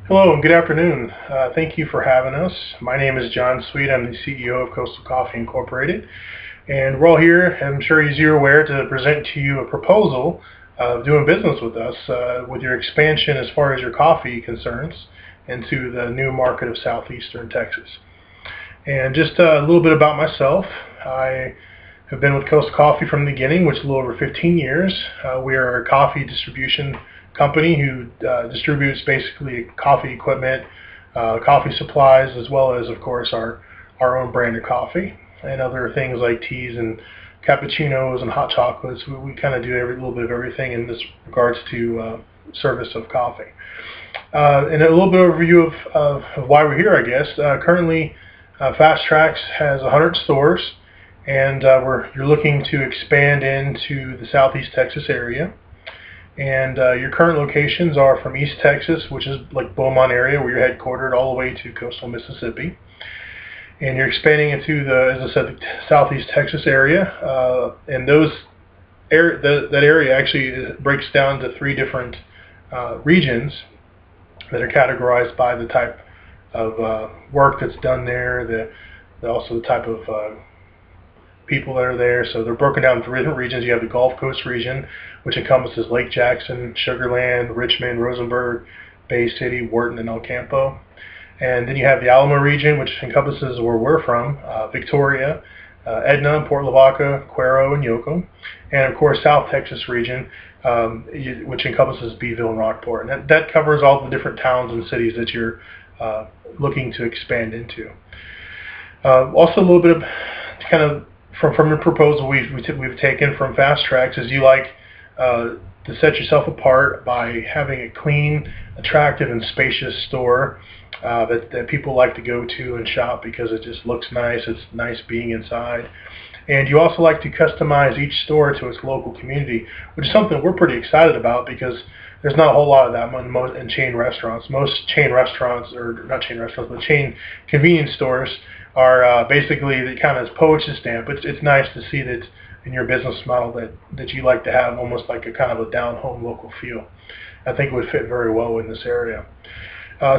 Hello and good afternoon. Thank you for having us. My name is John Sweet. I'm the CEO of Coastal Coffee Incorporated. And we're all here, I'm sure as you're aware, to present to you a proposal of doing business with us with your expansion as far as your coffee concerns into the new market of southeastern Texas. And just a little bit about myself. I have been with Coastal Coffee from the beginning, which is a little over 15 years. We are a coffee distribution company who distributes basically coffee equipment, coffee supplies, as well as, of course, our own brand of coffee and other things like teas and cappuccinos and hot chocolates. We kind of do a little bit of everything in this regards to service of coffee. And a little bit of overview of why we're here, I guess. Currently, FasTracks has 100 stores, and you're looking to expand into the southeast Texas area. And your current locations are from East Texas, which is like Beaumont area, where you're headquartered, all the way to coastal Mississippi. And you're expanding into as I said, the southeast Texas area. And that area actually breaks down to 3 different regions that are categorized by the type of work that's done there, also the type of people that are there. So they're broken down into different regions. You have the Gulf Coast region, which encompasses Lake Jackson, Sugar Land, Richmond, Rosenberg, Bay City, Wharton, and El Campo. And then you have the Alamo region, which encompasses where we're from, Victoria, Edna, Port Lavaca, Cuero, and Yoakum. And of course, South Texas region, which encompasses Beeville and Rockport. And that covers all the different towns and cities that you're looking to expand into. Also a little bit of kind of from the proposal we've taken from FasTracks is you like to set yourself apart by having a clean, attractive, and spacious store that people like to go to and shop because it just looks nice. It's nice being inside. And you also like to customize each store to its local community, which is something we're pretty excited about because there's not a whole lot of that in chain restaurants. Most chain restaurants, or not chain restaurants, but chain convenience stores are basically the kind of postage stamp. It's nice to see that in your business model that you like to have almost like a kind of a down-home local feel. I think it would fit very well in this area.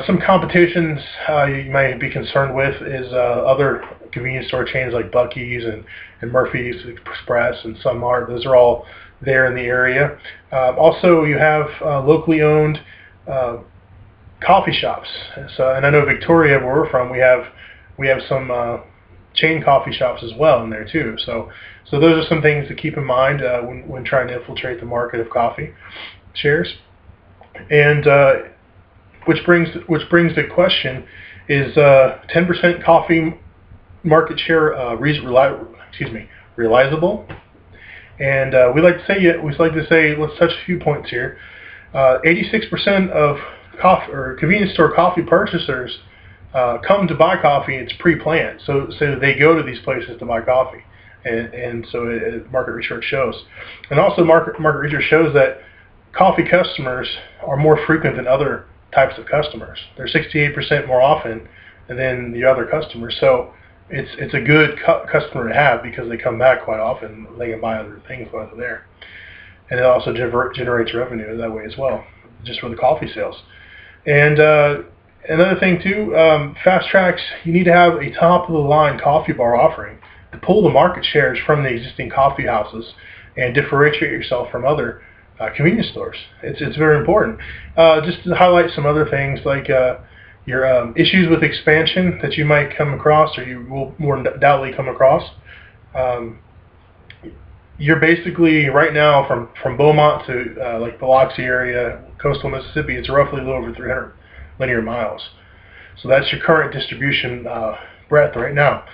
Some competitions you might be concerned with is other convenience store chains like Buc-ee's and Murphy's Express and Sun Mart. Those are all there in the area. Also, you have locally owned coffee shops. And I know Victoria, where we're from, we have some chain coffee shops as well in there too. So those are some things to keep in mind when trying to infiltrate the market of coffee shares. And which brings the question: is 10% coffee market share realizable? And we like to say let's touch a few points here. 86% of convenience store coffee purchasers come to buy coffee. It's pre-planned, so they go to these places to buy coffee, and so market research shows. And also market research shows that coffee customers are more frequent than other types of customers. They're 68% more often than the other customers. So it's a good customer to have because they come back quite often. They can buy other things while they're there, and it also generates revenue that way as well, just for the coffee sales. And another thing too, FasTracks, you need to have a top-of-the-line coffee bar offering to pull the market shares from the existing coffee houses and differentiate yourself from other convenience stores. It's very important. Just to highlight some other things like your issues with expansion that you might come across, or you will more undoubtedly come across. You're basically right now from Beaumont to like Biloxi area, coastal Mississippi. It's roughly a little over 300 linear miles. So that's your current distribution breadth right now.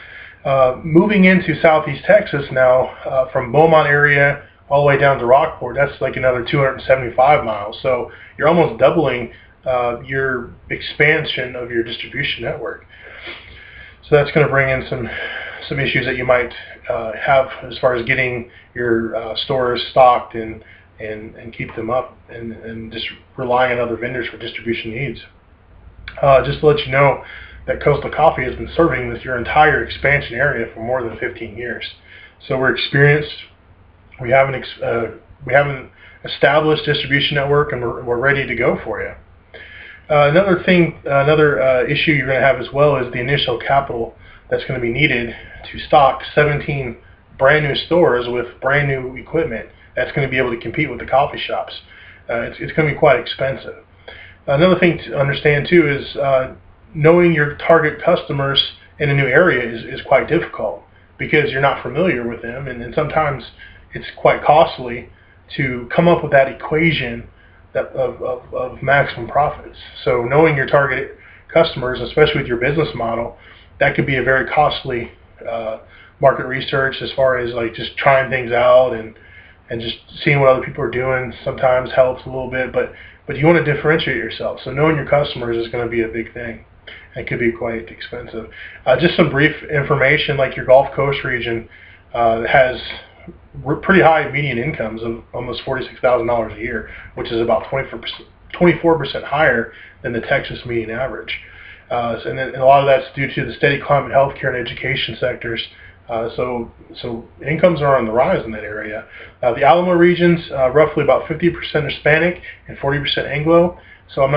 Moving into southeast Texas now, from Beaumont area all the way down to Rockport, that's like another 275 miles. So you're almost doubling your expansion of your distribution network. So that's going to bring in some issues that you might have as far as getting your stores stocked and keep them up and just relying on other vendors for distribution needs. Just to let you know that Coastal Coffee has been serving your entire expansion area for more than 15 years. So we're experienced. We have an established distribution network, and we're ready to go for you. Another issue you're going to have as well is the initial capital that's going to be needed to stock 17 brand new stores with brand new equipment that's going to be able to compete with the coffee shops. It's going to be quite expensive. Another thing to understand too is knowing your target customers in a new area is quite difficult because you're not familiar with them, and sometimes it's quite costly to come up with that equation of maximum profits. So knowing your target customers, especially with your business model, that could be a very costly market research as far as like just trying things out and just seeing what other people are doing sometimes helps a little bit, but you want to differentiate yourself. So knowing your customers is going to be a big thing. It could be quite expensive. Just some brief information, like your Gulf Coast region has pretty high median incomes of almost $46,000 a year, which is about 24% higher than the Texas median average. And a lot of that's due to the steady climate, healthcare, and education sectors. So incomes are on the rise in that area. The Alamo region's roughly about 50% Hispanic and 40% Anglo. So I'm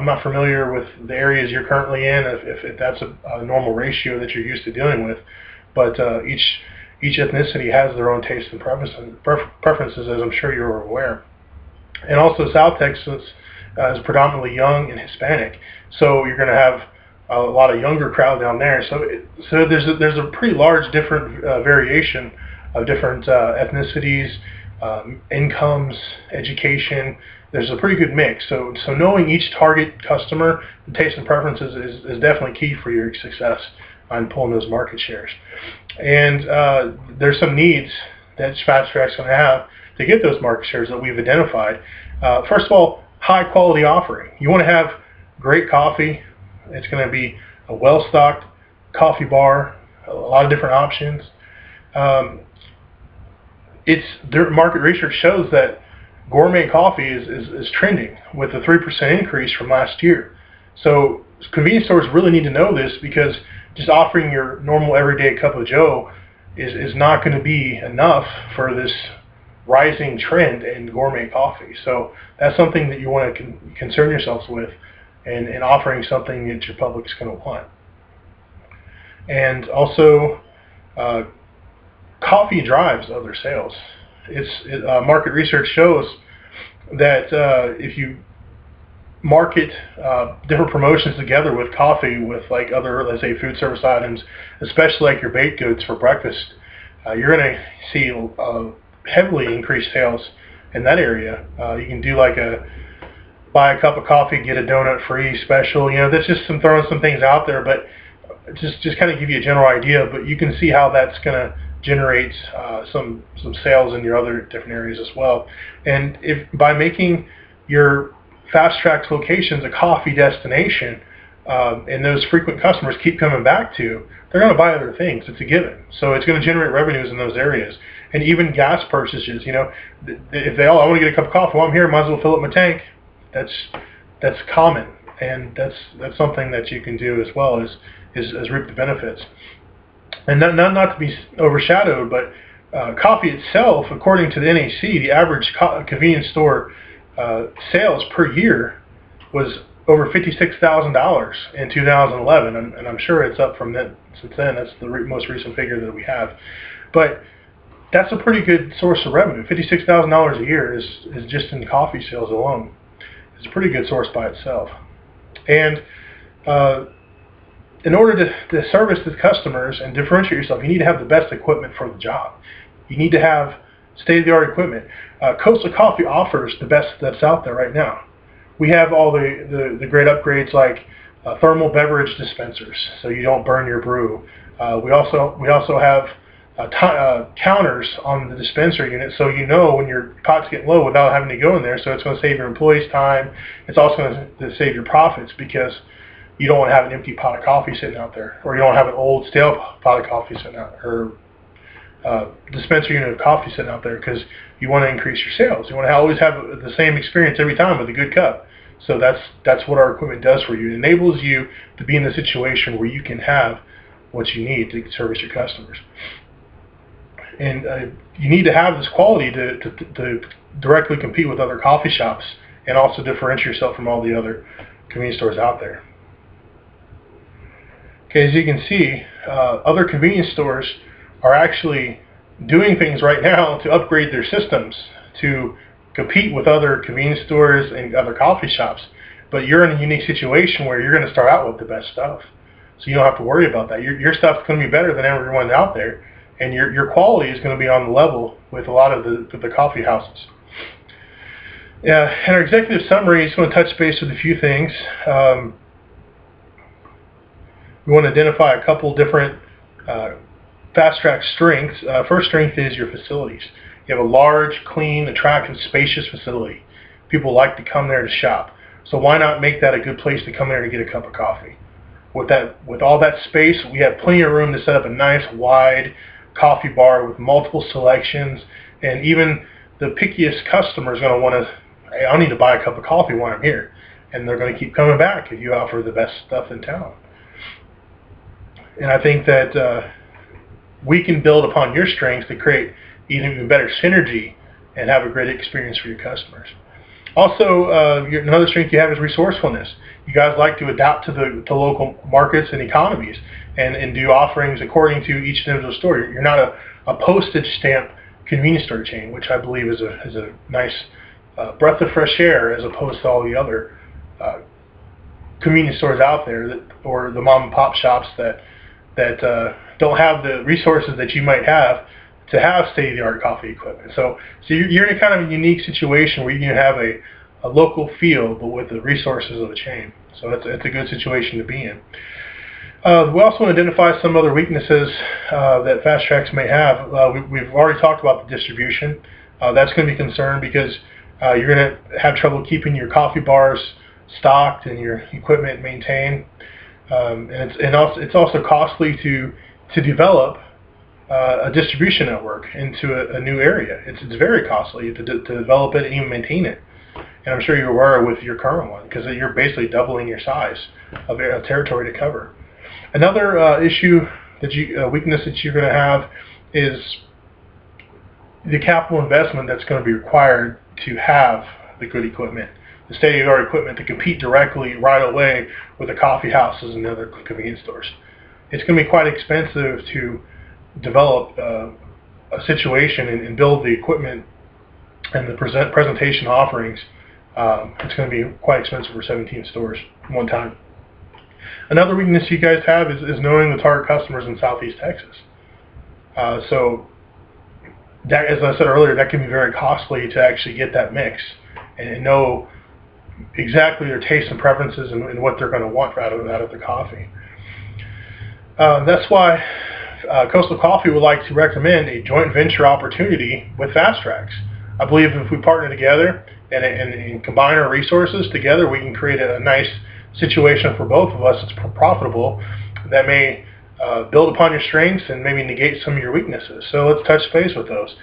not familiar with the areas you're currently in, if that's a normal ratio that you're used to dealing with. But each ethnicity has their own tastes and preferences, as I'm sure you're aware. And also South Texas is predominantly young and Hispanic. So you're going to have a lot of younger crowd down there. So there's a pretty large different variation of different ethnicities, incomes, education. There's a pretty good mix. So knowing each target customer, the taste and preferences is definitely key for your success on pulling those market shares. And there's some needs that FasTracks is going to have to get those market shares that we've identified. First of all, high quality offering. You want to have great coffee. It's going to be a well-stocked coffee bar, a lot of different options. Their market research shows that gourmet coffee is trending with a 3% increase from last year. So convenience stores really need to know this, because just offering your normal everyday cup of joe is not going to be enough for this rising trend in gourmet coffee. So that's something that you want to concern yourselves with, and offering something that your public's going to want. And also, coffee drives other sales. Market research shows that if you market different promotions together with coffee, with like other, let's say, food service items, especially like your baked goods for breakfast, you're going to see heavily increased sales in that area. You can do like a buy a cup of coffee, get a donut free special. You know, that's just throwing some things out there, but just kind of give you a general idea. But you can see how that's going to generate some sales in your other different areas as well. And if by making your FasTracks locations a coffee destination, and those frequent customers keep coming back to, they're going to buy other things. It's a given. So it's going to generate revenues in those areas. And even gas purchases, you know, if I want to get a cup of coffee while I'm here, might as well fill up my tank. That's common, and that's something that you can do as well as reap the benefits. And not to be overshadowed, but coffee itself, according to the NAC, the average convenience store sales per year was over $56,000 in 2011, and I'm sure it's up from that since then. That's the most recent figure that we have. But that's a pretty good source of revenue. $56,000 a year is just in coffee sales alone. It's a pretty good source by itself. And in order to service the customers and differentiate yourself, you need to have the best equipment for the job. You need to have state-of-the-art equipment. Coastal Coffee offers the best that's out there right now. We have all the great upgrades like thermal beverage dispensers, so you don't burn your brew. We also have counters on the dispenser unit, so you know when your pot's getting low without having to go in there. So it's going to save your employees time. It's also going to save your profits, because you don't want to have an empty pot of coffee sitting out there, or you don't have an old stale pot of coffee sitting out, or dispenser unit of coffee sitting out there, because you want to increase your sales. You want to always have the same experience every time with a good cup. So that's what our equipment does for you. It enables you to be in the situation where you can have what you need to service your customers. And you need to have this quality to directly compete with other coffee shops, and also differentiate yourself from all the other convenience stores out there. Okay, as you can see, other convenience stores are actually doing things right now to upgrade their systems to compete with other convenience stores and other coffee shops. But you're in a unique situation where you're going to start out with the best stuff. So you don't have to worry about that. Your stuff's going to be better than everyone out there, and your quality is going to be on the level with a lot of the coffee houses. Yeah, in our executive summary, I just want to touch base with a few things. We want to identify a couple different FasTracks strengths. First strength is your facilities. You have a large, clean, attractive, spacious facility. People like to come there to shop. So why not make that a good place to come there to get a cup of coffee? With all that space, we have plenty of room to set up a nice, wide coffee bar with multiple selections, and even the pickiest customer is going to want to, hey, I need to buy a cup of coffee while I'm here. And they're going to keep coming back if you offer the best stuff in town. And I think that we can build upon your strengths to create even better synergy and have a great experience for your customers. Also, another strength you have is resourcefulness. You guys like to adapt to local markets and economies and do offerings according to each individual store. You're not a postage stamp convenience store chain, which I believe is a nice breath of fresh air as opposed to all the other convenience stores out there or the mom and pop shops that don't have the resources that you might have to have state-of-the-art coffee equipment. So you're in a kind of a unique situation where you can have a local feel, but with the resources of a chain. So it's a good situation to be in. We also want to identify some other weaknesses that FasTracks may have. We've already talked about the distribution. That's going to be a concern because you're going to have trouble keeping your coffee bars stocked and your equipment maintained. And it's also costly to develop a distribution network into a new area. It's very costly to develop it and even maintain it. And I'm sure you're aware with your current one because you're basically doubling your size of territory to cover. Another weakness that you're going to have is the capital investment that's going to be required to have the good equipment, the state-of-the-art equipment to compete directly right away with the coffee houses and other convenience stores. It's going to be quite expensive to develop a situation and build the equipment and the presentation offerings. It's going to be quite expensive for 17 stores at one time. Another weakness you guys have is knowing the target customers in Southeast Texas. So that, as I said earlier, that can be very costly to actually get that mix and know exactly their tastes and preferences and what they're going to want out of the coffee. That's why Coastal Coffee would like to recommend a joint venture opportunity with FasTracks. I believe if we partner together and combine our resources together, we can create a nice situation for both of us that's profitable, that may build upon your strengths and maybe negate some of your weaknesses. So let's touch base with those.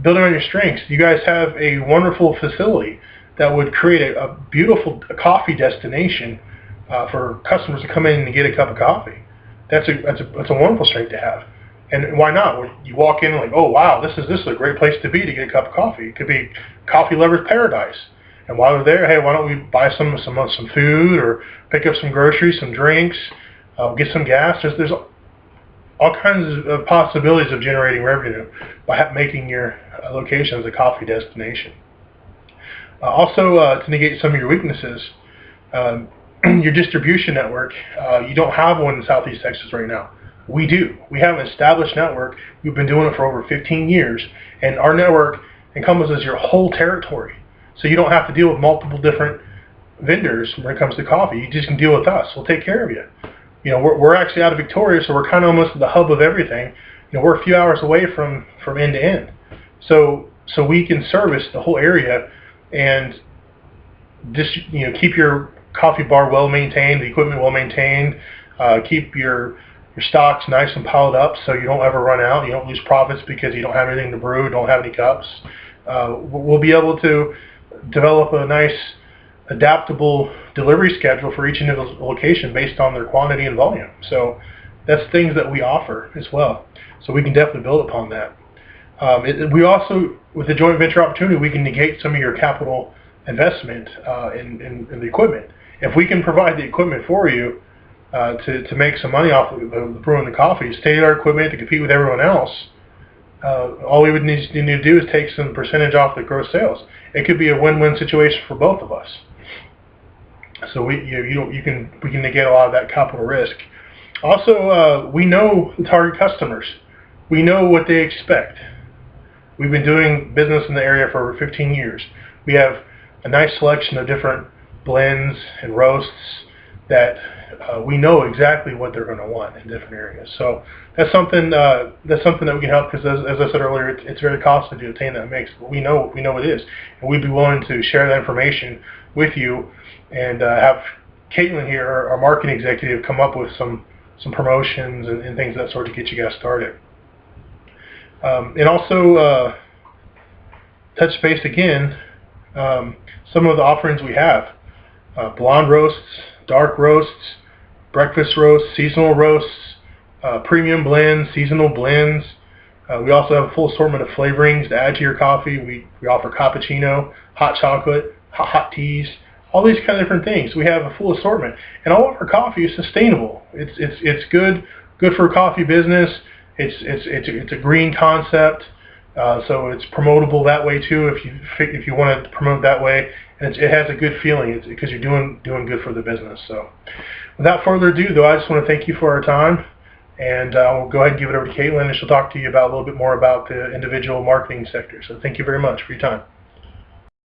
Building on your strengths, you guys have a wonderful facility that would create a beautiful coffee destination for customers to come in and get a cup of coffee. That's a wonderful strength to have. And why not? When you walk in like, oh wow, this is a great place to be to get a cup of coffee. It could be coffee lovers' paradise. And while we're there, hey, why don't we buy some food or pick up some groceries, some drinks, get some gas. There's all kinds of possibilities of generating revenue by making your location as a coffee destination. Also, to negate some of your weaknesses, your distribution network, you don't have one in Southeast Texas right now. We do. We have an established network. We've been doing it for over 15 years, and our network encompasses your whole territory. So you don't have to deal with multiple different vendors when it comes to coffee. You just can deal with us. We'll take care of you. You know, we're actually out of Victoria, so we're kind of almost the hub of everything. You know, we're a few hours away from end to end. So we can service the whole area and just, you know, keep your coffee bar well maintained, the equipment well maintained, keep your stocks nice and piled up so you don't ever run out. You don't lose profits because you don't have anything to brew, don't have any cups. We'll be able to develop a nice adaptable delivery schedule for each individual location based on their quantity and volume. So that's things that we offer as well. So we can definitely build upon that. We also, with the joint venture opportunity, we can negate some of your capital investment in the equipment If we can provide the equipment for you to make some money off of the brewing the coffee, state-of-the-art equipment to compete with everyone else, all we would need to do is take some percentage off the gross sales. It could be a win-win situation for both of us. So we can negate a lot of that capital risk. Also, we know the target customers. We know what they expect. We've been doing business in the area for over 15 years. We have a nice selection of different blends and roasts that we know exactly what they're going to want in different areas. So that's something that we can help, because as I said earlier, it's very costly to obtain that mix. But we know it is, and we'd be willing to share that information with you and have Caitlin here, our marketing executive, come up with some promotions and things of that sort to get you guys started. And also touch base again, some of the offerings we have: blonde roasts, dark roasts, breakfast roasts, seasonal roasts, premium blends, seasonal blends. We also have a full assortment of flavorings to add to your coffee. We offer cappuccino, hot chocolate, hot teas, all these kind of different things. We have a full assortment, and all of our coffee is sustainable. It's good for a coffee business. It's a green concept, so it's promotable that way too. If you want to promote that way, and it has a good feeling. It's because you're doing good for the business. So, without further ado, though, I just want to thank you for our time, and I'll go ahead and give it over to Caitlin, and she'll talk to you about a little bit more about the individual marketing sector. So, thank you very much for your time.